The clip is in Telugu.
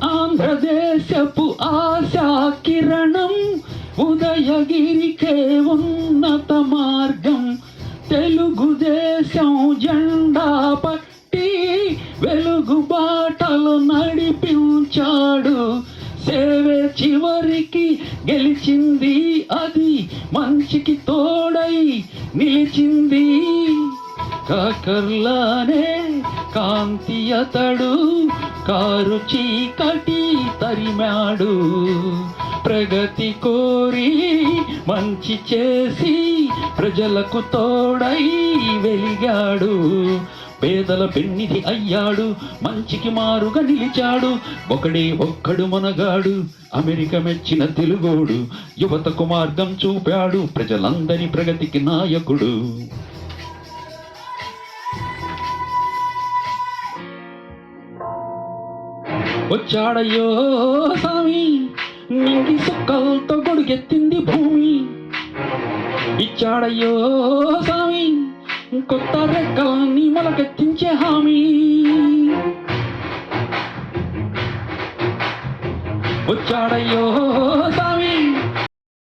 ఆంధ్రదేశపు ఆశా కిరణం, ఉదయగిరికే ఉన్నత మార్గం. తెలుగుదేశం జెండా పట్టి వెలుగు బాటలు నడిపించాడు. సేవే చివరికి గెలిచింది, అది మంచికి తోడై నిలిచింది. కాకర్లానే కాంతి అతడు, కారు చీకటి తరిమాడు. ప్రగతి కోరి మంచి చేసి ప్రజలకు తోడై వెలిగాడు. పేదల పెన్నిధి అయ్యాడు, మంచికి మారుగా నిలిచాడు. ఒకడే ఒక్కడు మనగాడు, అమెరికా మెచ్చిన తెలుగోడు. యువతకు మార్గం చూపాడు, ప్రజలందరి ప్రగతికి నాయకుడు. వచ్చాడయ్యో స్వామి, నింగి సుక్కలతో గొడుగెత్తింది భూమి. ఇచ్చాడయ్యో స్వామి, కొత్త రెక్కల్ని మొలకెత్తించే హామీ. వచ్చాడయ్యో